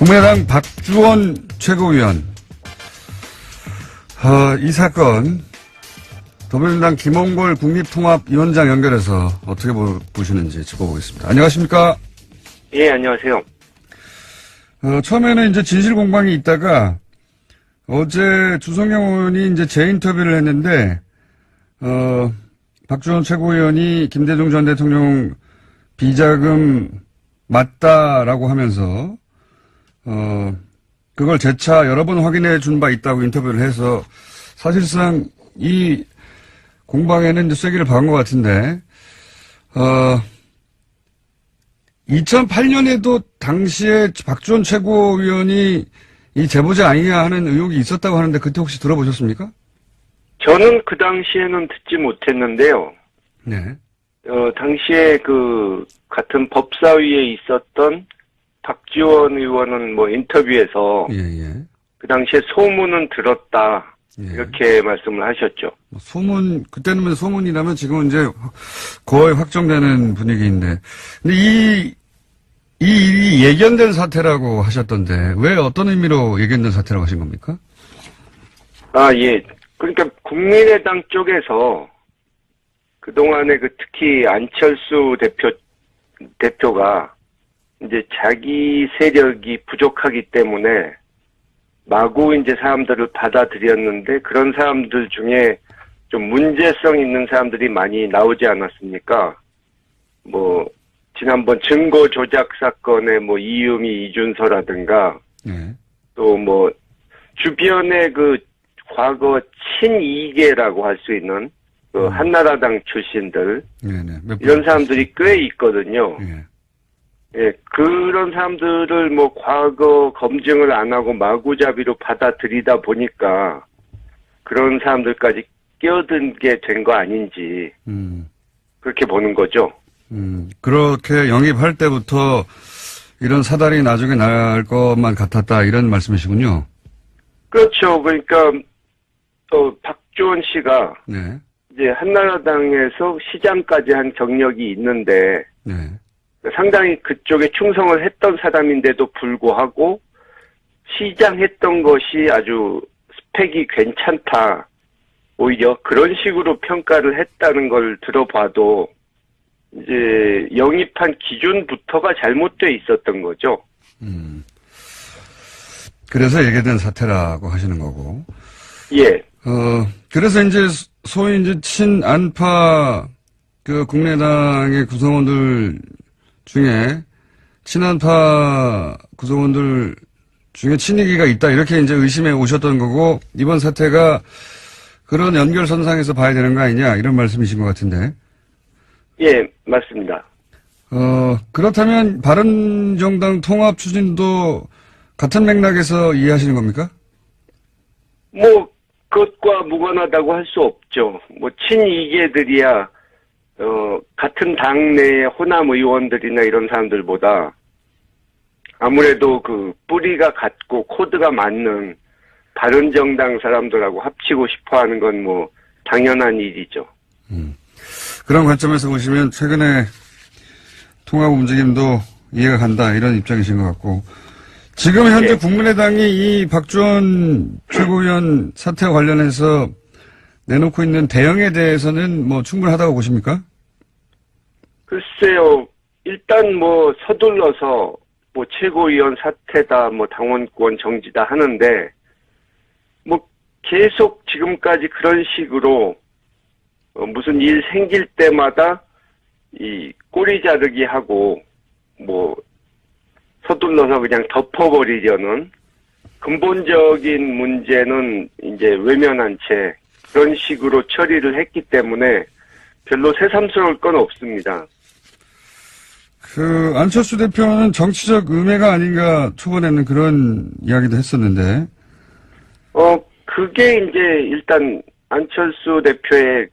국민의당 박주원 최고위원. 이 사건, 더불어민주당 김홍걸 국립통합위원장 연결해서 어떻게 보시는지 짚어보겠습니다. 안녕하십니까? 예, 안녕하세요. 처음에는 이제 진실 공방이 있다가 어제 주성영 의원이 이제 재인터뷰를 했는데, 박주원 최고위원이 김대중 전 대통령 비자금 맞다라고 하면서, 그걸 재차 여러 번 확인해 준 바 있다고 인터뷰를 해서 사실상 이 공방에는 이제 쐐기를 박은 것 같은데, 2008년에도 당시에 박주원 최고위원이 이 제보자 아니냐 하는 의혹이 있었다고 하는데 그때 혹시 들어보셨습니까? 저는 그 당시에는 듣지 못했는데요. 네. 당시에 그 같은 법사위에 있었던 박지원 의원은 뭐 인터뷰에서 예. 그 당시에 소문은 들었다. 예. 이렇게 말씀을 하셨죠. 소문, 그때는 소문이라면 지금은 이제 거의 확정되는 분위기인데. 근데 이 일이 예견된 사태라고 하셨던데, 왜 어떤 의미로 예견된 사태라고 하신 겁니까? 예. 그러니까 국민의당 쪽에서 그동안에 특히 안철수 대표가 이제 자기 세력이 부족하기 때문에 마구 이제 사람들을 받아들였는데 그런 사람들 중에 좀 문제성 있는 사람들이 많이 나오지 않았습니까? 지난번 증거 조작 사건의 이유미, 이준서라든가, 네. 또 주변에 과거 친이계라고 할 수 있는 한나라당 출신들, 네네. 이런 사람들이 꽤 있거든요. 네. 예, 그런 사람들을 과거 검증을 안 하고 마구잡이로 받아들이다 보니까 그런 사람들까지 끼어든 게 된 거 아닌지, 그렇게 보는 거죠. 그렇게 영입할 때부터 이런 사달이 나중에 날 것만 같았다, 이런 말씀이시군요. 그렇죠. 그러니까, 박주원 씨가, 네. 이제 한나라당에서 시장까지 한 경력이 있는데, 네. 상당히 그쪽에 충성을 했던 사람인데도 불구하고, 시장 했던 것이 아주 스펙이 괜찮다. 오히려 그런 식으로 평가를 했다는 걸 들어봐도, 이제 영입한 기준부터가 잘못돼 있었던 거죠. 그래서 예견된 사태라고 하시는 거고. 예. 그래서 이제 소위 이제 친안파 국민의당의 구성원들 중에 친안파 구성원들 중에 친이계가 있다, 이렇게 이제 의심해 오셨던 거고, 이번 사태가 그런 연결선상에서 봐야 되는 거 아니냐, 이런 말씀이신 것 같은데. 예, 맞습니다. 그렇다면 바른정당 통합 추진도 같은 맥락에서 이해하시는 겁니까? 그것과 무관하다고 할 수 없죠. 친이계들이야, 같은 당내의 호남 의원들이나 이런 사람들보다 아무래도 뿌리가 같고 코드가 맞는 바른정당 사람들하고 합치고 싶어 하는 건 당연한 일이죠. 그런 관점에서 보시면 최근에 통합 움직임도 이해가 간다, 이런 입장이신 것 같고, 지금 현재 네. 국민의당이 이 박주원 최고위원 사태와 관련해서 내놓고 있는 대응에 대해서는 충분하다고 보십니까? 글쎄요, 일단 서둘러서 최고위원 사퇴다, 당원권 정지다 하는데, 계속 지금까지 그런 식으로 무슨 일 생길 때마다 이 꼬리 자르기 하고 서둘러서 그냥 덮어버리려는, 근본적인 문제는 이제 외면한 채 그런 식으로 처리를 했기 때문에 별로 새삼스러울 건 없습니다. 안철수 대표는 정치적 음해가 아닌가 초반에는 그런 이야기도 했었는데. 그게 이제 일단 안철수 대표의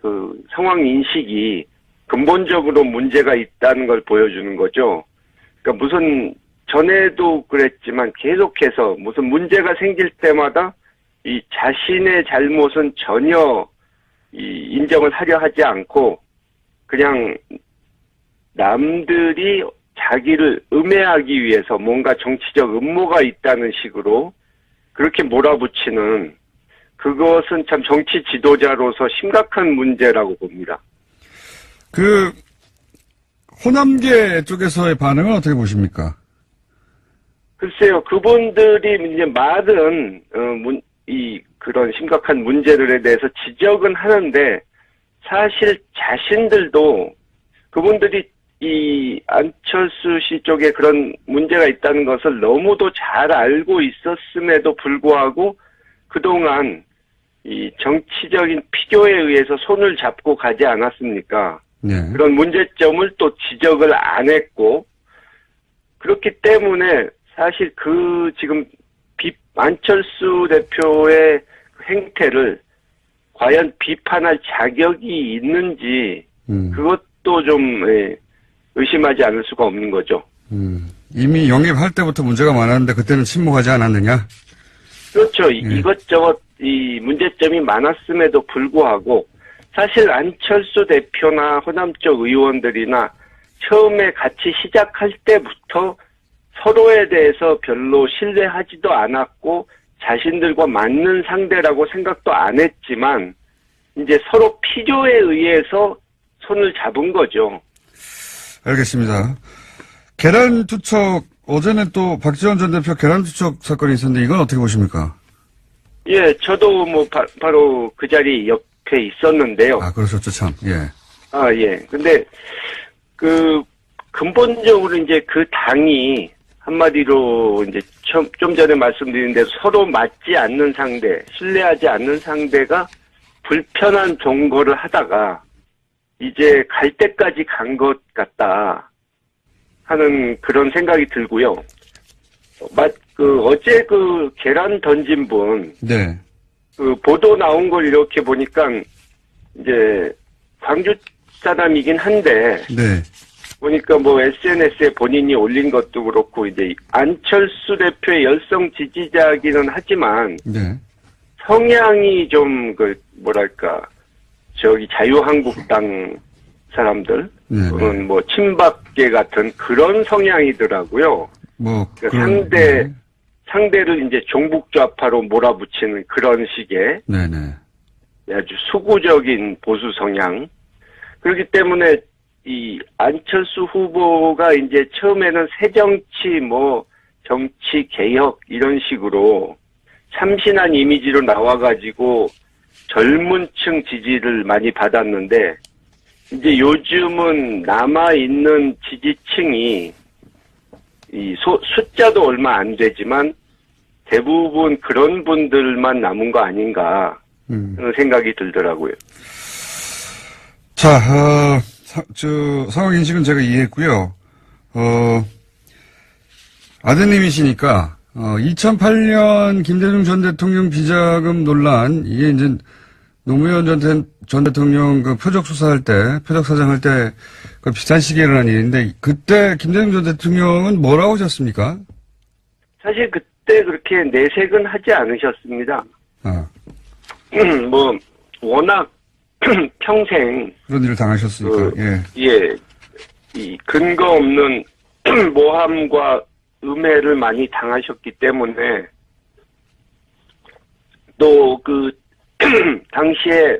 상황 인식이 근본적으로 문제가 있다는 걸 보여주는 거죠. 그러니까 무슨 전에도 그랬지만 계속해서 무슨 문제가 생길 때마다 이 자신의 잘못은 전혀 인정을 하려 하지 않고 그냥 남들이 자기를 음해하기 위해서 뭔가 정치적 음모가 있다는 식으로 그렇게 몰아붙이는 그것은 참 정치 지도자로서 심각한 문제라고 봅니다. 그 호남계 쪽에서의 반응은 어떻게 보십니까? 글쎄요, 그분들이 이제 말은 그런 심각한 문제들에 대해서 지적은 하는데 사실 자신들도 그분들이 이 안철수 씨 쪽에 그런 문제가 있다는 것을 너무도 잘 알고 있었음에도 불구하고 그동안 이 정치적인 필요에 의해서 손을 잡고 가지 않았습니까? 네. 그런 문제점을 또 지적을 안 했고 그렇기 때문에 사실 지금 안철수 대표의 행태를 과연 비판할 자격이 있는지 그것도 좀 의심하지 않을 수가 없는 거죠. 이미 영입할 때부터 문제가 많았는데 그때는 침묵하지 않았느냐? 그렇죠. 이것저것 이 문제점이 많았음에도 불구하고 사실 안철수 대표나 호남 쪽 의원들이나 처음에 같이 시작할 때부터 서로에 대해서 별로 신뢰하지도 않았고 자신들과 맞는 상대라고 생각도 안 했지만 이제 서로 필요에 의해서 손을 잡은 거죠. 알겠습니다. 계란투척, 어제는 또 박지원 전 대표 계란투척 사건이 있었는데 이건 어떻게 보십니까? 예, 저도 바로 그 자리 옆에 있었는데요. 아, 그러셨죠, 참. 예. 아, 예. 근데 근본적으로 이제 그 당이 한마디로 이제 좀 전에 말씀드린 대로 서로 맞지 않는 상대, 신뢰하지 않는 상대가 불편한 동거를 하다가 이제 갈 때까지 간 것 같다 하는 그런 생각이 들고요. 어제 계란 던진 분, 네. 보도 나온 걸 이렇게 보니까 이제 광주 사람이긴 한데, 네. 보니까 SNS에 본인이 올린 것도 그렇고, 이제 안철수 대표의 열성 지지자이기는 하지만, 네. 성향이 좀, 자유한국당 사람들, 네. 또는 친박계 같은 그런 성향이더라고요. 그런, 상대를 이제 종북좌파로 몰아붙이는 그런 식의, 네네. 아주 수구적인 보수 성향. 그렇기 때문에 이 안철수 후보가 이제 처음에는 새정치, 정치 개혁 이런 식으로 참신한 이미지로 나와가지고 젊은 층 지지를 많이 받았는데 이제 요즘은 남아있는 지지층이 숫자도 얼마 안 되지만 대부분 그런 분들만 남은 거 아닌가 하는 생각이 들더라고요. 자, 상황 인식은 제가 이해했고요. 아드님이시니까 2008년 김대중 전 대통령 비자금 논란, 이게 이제 노무현 전 대통령 표적 수사할 때, 표적 사장할 때 비슷한 시기에 일어난 일인데, 그때 김대중 전 대통령은 뭐라고 하셨습니까? 사실 그때 그렇게 내색은 하지 않으셨습니다. 워낙 평생 그런 일을 당하셨으니까. 이 근거 없는 모함과 음해를 많이 당하셨기 때문에 또 당시에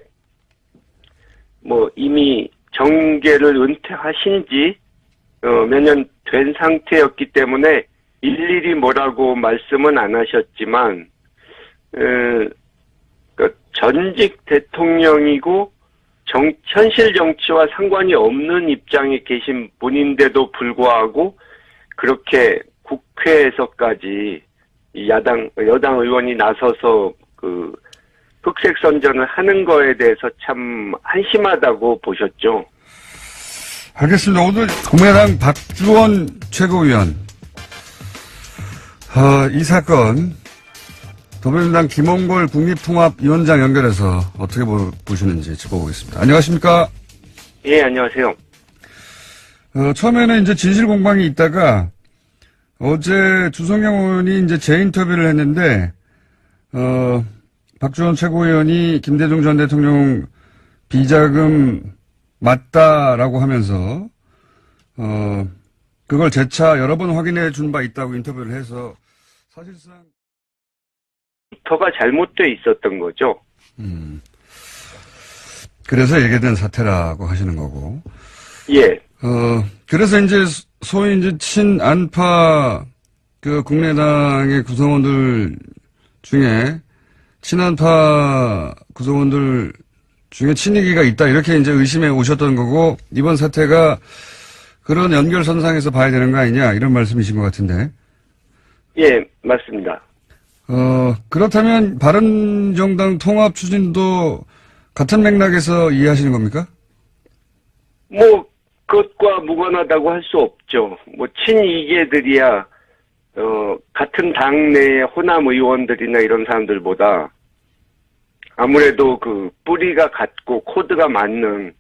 이미 정계를 은퇴하신 지 몇 년 된 상태였기 때문에 일일이 뭐라고 말씀은 안 하셨지만 전직 대통령이고 현실 정치와 상관이 없는 입장에 계신 분인데도 불구하고 그렇게 국회에서까지 여당 의원이 나서서 흑색 선전을 하는 거에 대해서 참 한심하다고 보셨죠. 알겠습니다. 오늘 국민의당 박주원 최고위원, 이 사건 더불어민주당 김홍걸 국립통합위원장 연결해서 어떻게 보시는지 짚어보겠습니다. 안녕하십니까? 예, 안녕하세요. 처음에는 이제 진실 공방이 있다가 어제 주성경 의원이 이제 재인터뷰를 했는데, 박주원 최고위원이 김대중 전 대통령 비자금 맞다라고 하면서, 그걸 재차 여러 번 확인해 준 바 있다고 인터뷰를 해서 사실상 부터가 잘못돼 있었던 거죠. 그래서 예견된 사태라고 하시는 거고. 예. 그래서 이제 소위 이제 친안파 그 국민의당의 구성원들 중에 친안파 구성원들 중에 친이기가 있다 이렇게 이제 의심해 오셨던 거고 이번 사태가 그런 연결선상에서 봐야 되는 거 아니냐 이런 말씀이신 것 같은데. 예, 맞습니다. 그렇다면 바른정당 통합 추진도 같은 맥락에서 이해하시는 겁니까? 뭐 그것과 무관하다고 할 수 없죠. 뭐 친이계들이야 같은 당내의 호남 의원들이나 이런 사람들보다 아무래도 그 뿌리가 같고 코드가 맞는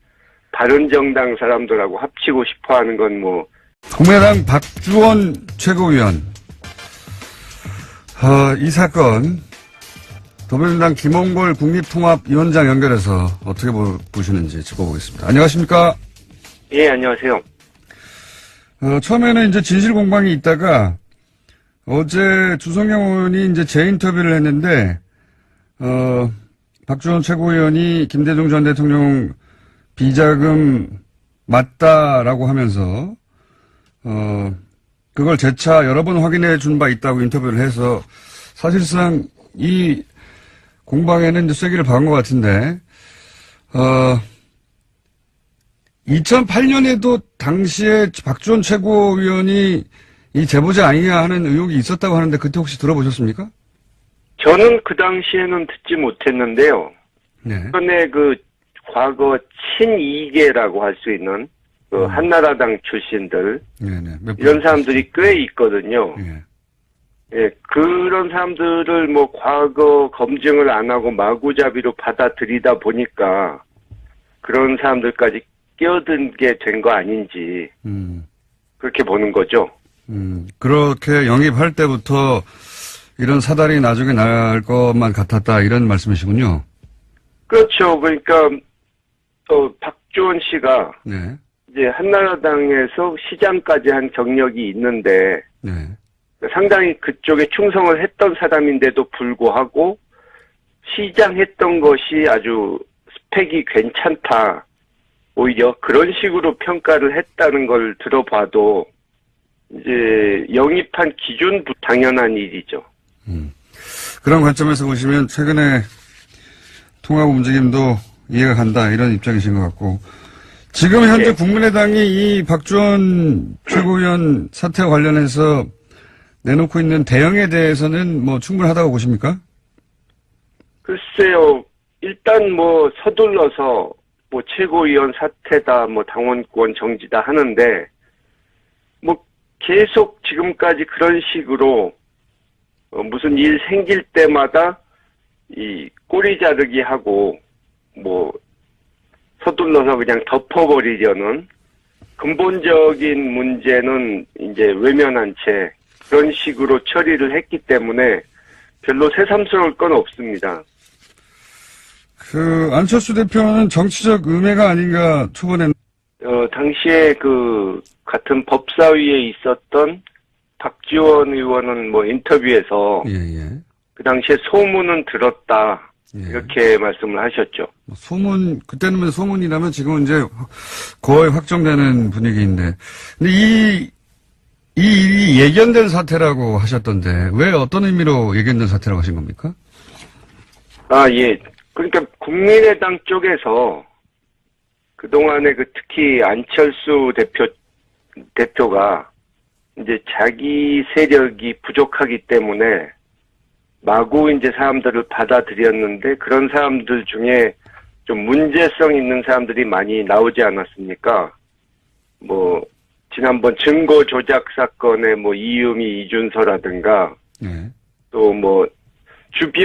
바른정당 사람들하고 합치고 싶어하는 건 뭐 국민의당 박주원 최고위원 이 사건 더불어민주당 김홍걸 국립통합위원장 연결해서 어떻게 보시는지 짚어보겠습니다. 안녕하십니까? 예, 안녕하세요. 처음에는 이제 진실 공방이 있다가 어제 주성영 의원이 이제 재인터뷰를 했는데 박주원 최고위원이 김대중 전 대통령 비자금 맞다라고 하면서 그걸 재차 여러 번 확인해 준 바 있다고 인터뷰를 해서 사실상 이 공방에는 이제 쐐기를 박은 것 같은데 2008년에도 당시에 박주원 최고위원이 이 제보자 아니냐 하는 의혹이 있었다고 하는데 그때 혹시 들어보셨습니까? 저는 그 당시에는 듣지 못했는데요. 네. 전에 그 과거 친이계라고 할 수 있는 그 한나라당 출신들 네네. 이런 사람들이 꽤 있거든요. 네. 예, 그런 사람들을 뭐 과거 검증을 안 하고 마구잡이로 받아들이다 보니까 그런 사람들까지 끼어든 게 된 거 아닌지 그렇게 보는 거죠. 그렇게 영입할 때부터 이런 사달이 나중에 날 것만 같았다 이런 말씀이시군요. 그렇죠. 그러니까 박주원 씨가 네. 이제 한나라당에서 시장까지 한 경력이 있는데 네. 상당히 그쪽에 충성을 했던 사람인데도 불구하고 시장 했던 것이 아주 스펙이 괜찮다. 오히려 그런 식으로 평가를 했다는 걸 들어봐도 이제 영입한 기준도 당연한 일이죠. 그런 관점에서 보시면 최근에 통합 움직임도 이해가 간다 이런 입장이신 것 같고 지금 현재 네. 국민의당이 이 박주원 최고위원 사태와 관련해서 내놓고 있는 대응에 대해서는 뭐 충분하다고 보십니까? 글쎄요. 일단 뭐 서둘러서 뭐 최고위원 사퇴다 뭐 당원권 정지다 하는데 뭐 계속 지금까지 그런 식으로 무슨 일 생길 때마다 이 꼬리 자르기 하고 뭐 서둘러서 그냥 덮어버리려는 근본적인 문제는 이제 외면한 채 그런 식으로 처리를 했기 때문에 별로 새삼스러울 건 없습니다. 안철수 대표는 정치적 음해가 아닌가 초반에 당시에 그 같은 법사위에 있었던 박지원 의원은 뭐 인터뷰에서 예. 그 당시에 소문은 들었다 예. 이렇게 말씀을 하셨죠. 소문 그때는 소문이라면 지금은 이제 거의 확정되는 분위기인데 근데 이 일이 예견된 사태라고 하셨던데 왜 어떤 의미로 예견된 사태라고 하신 겁니까? 아, 예. 그러니까 국민의당 쪽에서 그동안에 특히 안철수 대표가 이제 자기 세력이 부족하기 때문에 마구 이제 사람들을 받아들였는데 그런 사람들 중에 좀 문제성 있는 사람들이 많이 나오지 않았습니까? 뭐 지난번 증거 조작 사건의 뭐 이유미 이준서라든가 네. 또 뭐 주변